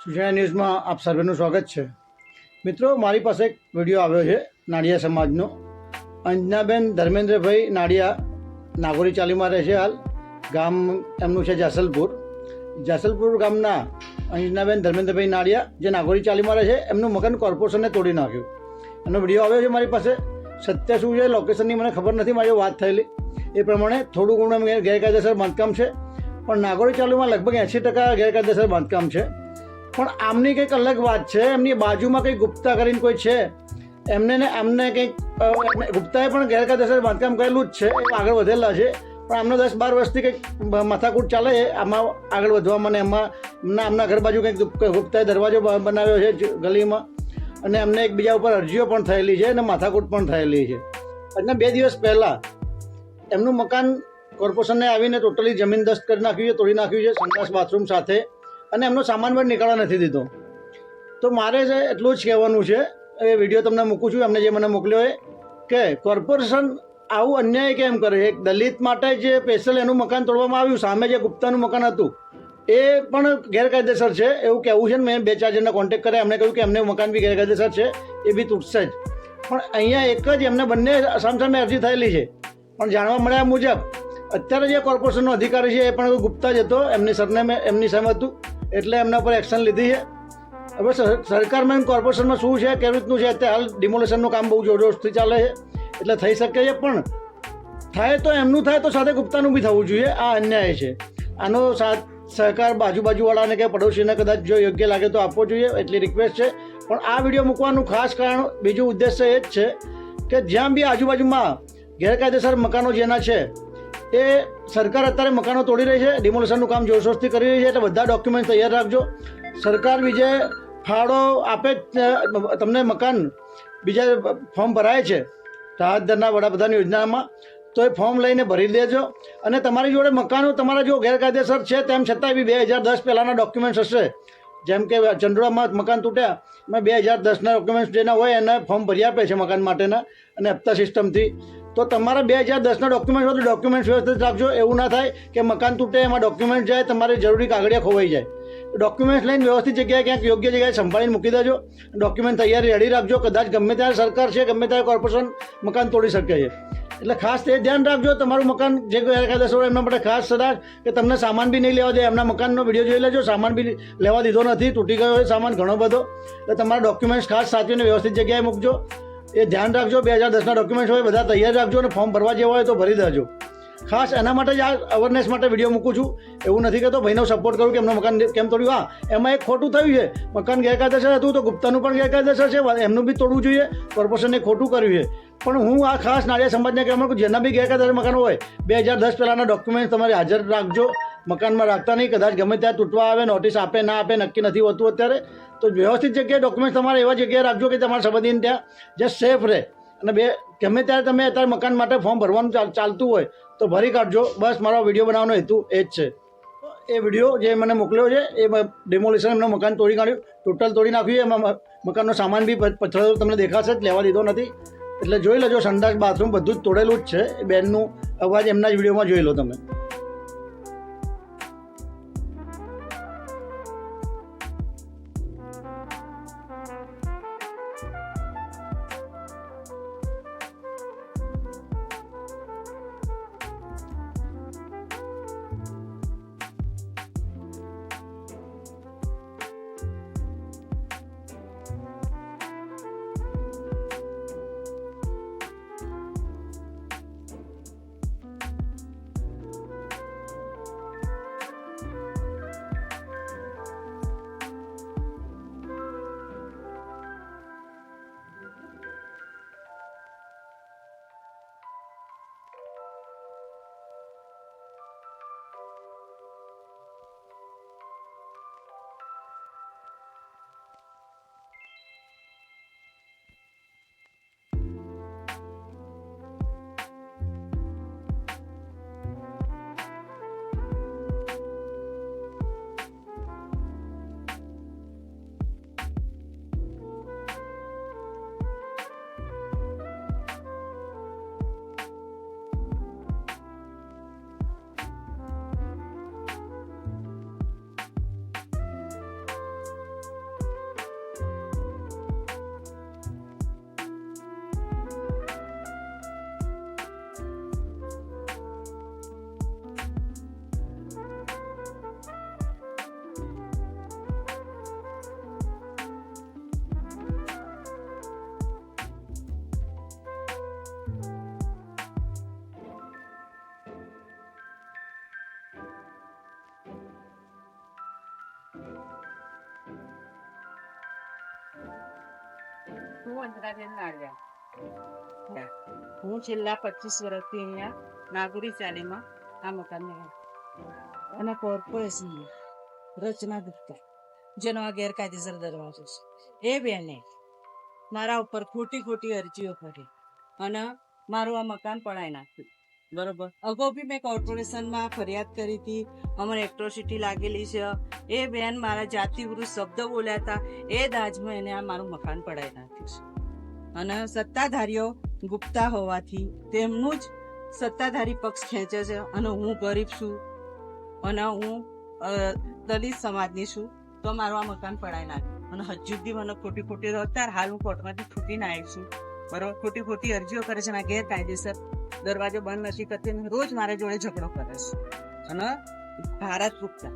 સૂચના ન્યૂઝમાં આપ સર્વેનું સ્વાગત છે। મિત્રો, મારી પાસે એક વિડીયો આવ્યો છે નાડિયા સમાજનો। અંજનાબેન ધર્મેન્દ્રભાઈ નાડિયા નાગોરી ચાલીમાં રહે છે। હાલ ગામ એમનું છે જાસલપુર ગામના અંજનાબેન ધર્મેન્દ્રભાઈ નાડિયા જે નાગોરી ચાલીમાં રહે છે, એમનું મકાન કોર્પોરેશને તોડી નાખ્યું। એનો વિડીયો આવ્યો છે મારી પાસે। સત્ય શું છે, લોકેશનની મને ખબર નથી, મારી વાત થયેલી એ પ્રમાણે થોડું ઘણું ગેરકાયદેસર બાંધકામ છે, પણ નાગોરી ચાલીમાં લગભગ 80% ગેરકાયદેસર બાંધકામ છે। પણ આમની કંઈક અલગ વાત છે, એમની બાજુમાં કંઈક ગુપ્તા કરીને કોઈ છે, એમને કંઈક ગુપ્તાએ પણ ગેરકાયદેસર બાંધકામ કરેલું જ છે, એ આગળ વધેલા છે। પણ આમને 10-12 વર્ષથી કંઈક માથાકૂટ ચાલે છે આમાં આગળ વધવામાં, ને આમના ઘર બાજુ કંઈક ગુપ્તાએ દરવાજો બનાવ્યો છે ગલીમાં, અને એમને એકબીજા ઉપર અરજીઓ પણ થયેલી છે અને માથાકૂટ પણ થયેલી છે। આજના 2 દિવસ પહેલાં એમનું મકાન કોર્પોરેશનને આવીને ટોટલી જમીનદસ્ત કરી નાખ્યું છે, તોડી નાખ્યું છે, સંડાસ બાથરૂમ સાથે, અને એમનો સામાન પણ નીકળવા નથી દીધો। તો મારે છે એટલું જ કહેવાનું છે, એ વિડીયો તમને મૂકું છું, એમને જે મને મોકલ્યો એ કે કોર્પોરેશન આવું અન્યાય કેમ કરે છે। એક દલિત માટે જે સ્પેશિયલ એનું મકાન તોડવામાં આવ્યું, સામે જે ગુપ્તાનું મકાન હતું એ પણ ગેરકાયદેસર છે એવું કહેવું છે ને। મેં 2-4 જણને કોન્ટેક્ટ કર્યા, એમને કહ્યું કે એમને મકાન બી ગેરકાયદેસર છે, એ બી તૂટશે જ। પણ અહીંયા એક જ એમને બંને સામસામે અરજી થયેલી છે, પણ જાણવા મળ્યા મુજબ અત્યારે જે કોર્પોરેશનનો અધિકારી છે એ પણ ગુપ્તા જ હતો, એમની સામે હતું, એટલે એમના પર એક્શન લીધી છે। હવે સરકારમાં કોર્પોરેશનમાં શું છે, કેવી રીતનું છે, અત્યારે હાલ ડિમોલેશનનું કામ બહુ જોરશોરથી ચાલે છે, એટલે થઈ શકે છે, પણ થાય તો એમનું થાય તો સાથે ગુપ્તાનું બી થવું જોઈએ। આ અન્યાય છે, આનો સહકાર બાજુવાળાને કે પડોશીને કદાચ જો યોગ્ય લાગે તો આપવો જોઈએ, એટલી રિક્વેસ્ટ છે। પણ આ વિડીયો મૂકવાનું ખાસ કારણ, બીજું ઉદ્દેશ્ય એ જ છે કે જ્યાં બી આજુબાજુમાં ગેરકાયદેસર મકાનો જેના છે એ સરકાર અત્યારે મકાનો તોડી રહી છે, ડિમોલેશનનું કામ જોરશોરથી કરી રહી છે, એટલે બધા ડોક્યુમેન્ટ તૈયાર રાખજો। સરકાર બીજે ફાળો આપે તમને મકાન, બીજા ફોર્મ ભરાય છે રાહત દરના વડાપ્રધાન યોજનામાં, તો એ ફોર્મ લઈને ભરી દેજો। અને તમારી જોડે મકાનો તમારા જો ગેરકાયદેસર છે તેમ છતાંય બી 2010 પહેલાંના ડોક્યુમેન્ટ્સ હશે, જેમ કે ચંડોળામાં મકાન તૂટ્યા, એમાં 2010ના ડોક્યુમેન્ટ્સ જેના હોય એને ફોર્મ ભરી આપે છે મકાન માટેના, અને હપ્તા સિસ્ટમથી। તો તમારા 2010ના ડોક્યુમેન્ટ હોય તો ડોક્યુમેન્ટ વ્યવસ્થિત રાખજો। એવું ના થાય કે મકાન તૂટે, એમાં ડોક્યુમેન્ટ જાય, તમારી જરૂરી કાગળિયા ખોવાઈ જાય। ડોક્યુમેન્ટ લઈને વ્યવસ્થિત જગ્યાએ ક્યાંક યોગ્ય જગ્યાએ સંભાળીને મૂકી દેજો। ડોક્યુમેન્ટ તૈયારી રેડી રાખજો, કદાચ ગમે ત્યારે સરકાર છે, ગમે ત્યારે કોર્પોરેશન મકાન તોડી શકે છે, એટલે ખાસ તે ધ્યાન રાખજો। તમારું મકાન જે ગેરકાયદેસર હોય એમના માટે ખાસ સલાહ કે તમને સામાન બી નહીં લેવા દે। એમના મકાનનો વિડીયો જોઈ લેજો, સામાન બી લેવા દીધો નથી, તૂટી ગયો હોય સામાન ઘણો બધો, એટલે તમારા ડોક્યુમેન્ટ્સ ખાસ સાચવીને વ્યવસ્થિત જગ્યાએ મૂકજો, એ ધ્યાન રાખજો। 2010ના ડોક્યુમેન્ટ હોય બધા તૈયાર રાખજો, અને ફોર્મ ભરવા જેવા હોય તો ભરી દેજો। ખાસ એના માટે જ આ અવેરનેસ માટે વિડીયો મૂકું છું। એવું નથી કહેતો ભાઈનો સપોર્ટ કરું કે એમનું મકાન કેમ તોડ્યું। હા, એમાં એક ખોટું થયું છે, મકાન ગેરકાયદેસર હતું તો ગુપ્તાનું પણ ગેરકાયદેસર છે, એમનું બી તોડવું જોઈએ, કોર્પોરેશને ખોટું કર્યું છે। પણ હું આ ખાસ નાડિયા સમાજને કહેવા માંગુ, જેના બી ગેરકાયદેસર મકાન હોય 2010 પહેલાંના ડોક્યુમેન્ટ તમારે હાજર રાખજો, મકાનમાં રાખતા નહીં, કદાચ ગમે ત્યાં તૂટવા આવે, નોટિસ આપે ના આપે નક્કી નથી હોતું અત્યારે, તો વ્યવસ્થિત જગ્યાએ ડોક્યુમેન્ટ તમારે એવા જગ્યાએ રાખજો કે તમારા સંબંધીને ત્યાં જે સેફ રહે। અને ગમે ત્યારે તમે અત્યારે મકાન માટે ફોર્મ ભરવાનું ચાલતું હોય તો ભરી કાઢજો। બસ મારો વિડીયો બનાવવાનો હેતુ એ જ છે। એ વિડીયો જે મને મોકલ્યો છે એ ડિમોલિશન એમનું મકાન તોડી કાઢ્યું, ટોટલ તોડી નાખ્યું, એમાં મકાનનો સામાન બી પથ્થરો તમને દેખાશે જ, લેવા દીધો નથી, એટલે જોઈ લેજો। સંડાસ બાથરૂમ બધું જ તોડેલું જ છે। એ બેનનું અવાજ એમના જ વિડીયોમાં જોઈ લો તમે। હું વંદનાબેન નાળિયા. હું છેલ્લા 25 વર્ષથી અહીંયા નાગોરી ચાલીમાં આ મકાન અને કોર્પોરેશન રચના ગુપ્તા જેનો આ ગેરકાયદેસર દરવાજો છે એ બેને મારા ઉપર ખોટી અરજીઓ કરી અને મારું આ મકાન પડાવી નાખ્યું. બરોબર. અગાઉ બી મેં કોર્પોરેશનમાં ફરિયાદ કરી હતી. અમારે એટ્રોસિટી લાગેલી છે. એ બેન મારા જાતિ વિરુદ્ધ શબ્દ બોલ્યા હતા. એ દાજમાં એને આ મારું મકાન પડાવી નાખ્યું છે. અને સત્તાધારીઓ ગુપ્તા હોવાથી તેમનું જ સત્તાધારી પક્ષ ખેંચે છે. અને હું ગરીબ છું અને હું દલિત સમાજની છું, તો મારું આ મકાન પડાવી નાખ્યું. અને હજુ બી મને ખોટી અત્યારે હાલ હું કોર્ટમાંથી છૂટીને આવી છું. બરોબર. ખોટી અરજીઓ કરે છે. ગેરકાયદેસર દરવાજો બંધ નથી કરતી. રોજ મારા જોડે ઝઘડો કરે છે. અને ભારત ગુપ્તા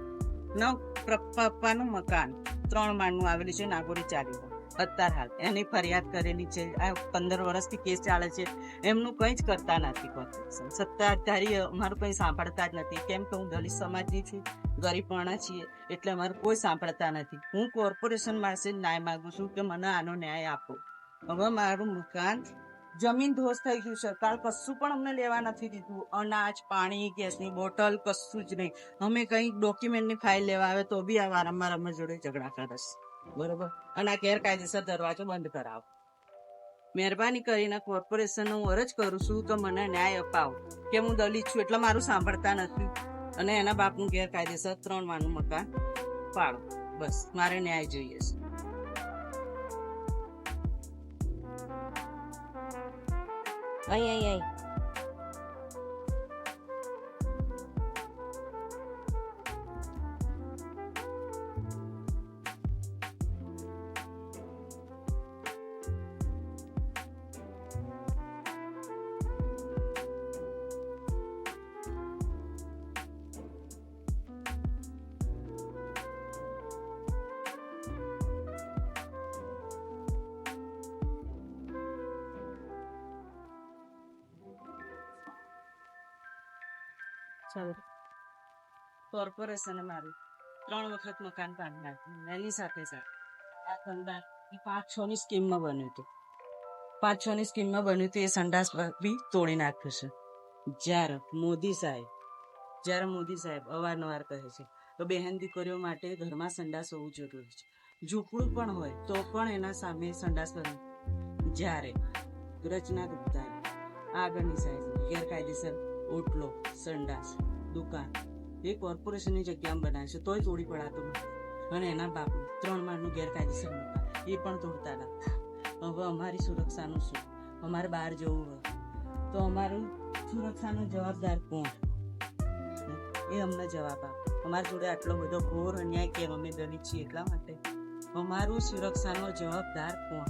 પપ્પાનું મકાન 3 માળનું આવેલું છે નાગોરી ચાલીમાં. અત્યારે હાલ એની ફરિયાદ કરેલી છે. આ 15 વર્ષથી કેસ ચાલે છે. એમનું કંઈ જ કરતા નથી કોર્પોરેશન. સત્તાધારી અમારું કંઈ સાંભળતા જ નથી. કેમ કે હું દલિત સમાજની છું, ગરીબવાળા છીએ, એટલે અમારું કોઈ સાંભળતા નથી. હું કોર્પોરેશન પાસે ન્યાય માંગુ છું કે મને આનો ન્યાય આપો. હવે મારું મકાન જમીન ધોસ થઈ ગયું. સરકાર કશું પણ અમને લેવા નથી દીધું. અનાજ, પાણી, ગેસની બોટલ કશું જ નહીં. અમે કંઈ ડોક્યુમેન્ટની ફાઇલ લેવા આવે તો બી આ વારંવાર અમારી જોડે ઝઘડા કરે છે. બરોબર. અને આ ગેરકાયદેસર દરવાજો બંધ કરાવો. મહેરબાની કરીને કોર્પોરેશનનો હું અરજ કરું છું તો મને ન્યાય અપાવો. કે હું દલિત છું એટલે મારું સાંભળતા નથી. અને એના બાપનું ગેરકાયદેસર 3 માળનું મકાન પાડો. બસ મારે ન્યાય જોઈએ છે. અહીં ચાલો. કોર્પોરેશને મારું 3 વખત મકાન પાડી નાખ્યું. એની સાથે આ સંડાસ 5-6 ની સ્કીમમાં બન્યું હતું. 5-6 ની સ્કીમમાં બન્યું હતું. એ સંડાસ બી તોડી નાખ્યું છે. જ્યારે મોદી સાહેબ અવારનવાર કહે છે તો બહેન દીકરીઓ માટે ઘરમાં સંડાસ હોવું જરૂરી છે. ઝૂંપડું પણ હોય તો પણ એના સામે સંડાસ બને. જ્યારે રચના ગુપ્તા આગળની સાઈડ ગેરકાયદેસર ઓટલો, સંડાસ, દુકાન એ કોર્પોરેશનની જગ્યામાં બનાવે છે તોય તોડી પડાતું નથી. અને એના બાપ 3 માળનું ગેરકાયદેસર મકાન એ પણ તોડતા નથી. હવે અમારી સુરક્ષાનું શું? અમારે બહાર જવું હોય તો અમારું સુરક્ષાનો જવાબદાર કોણ? એ અમને જવાબ આપે. અમારી જોડે આટલો બધો ઘોર અન્યાય કેમ? અમે દલિત છીએ એટલા માટે. અમારું સુરક્ષાનો જવાબદાર કોણ?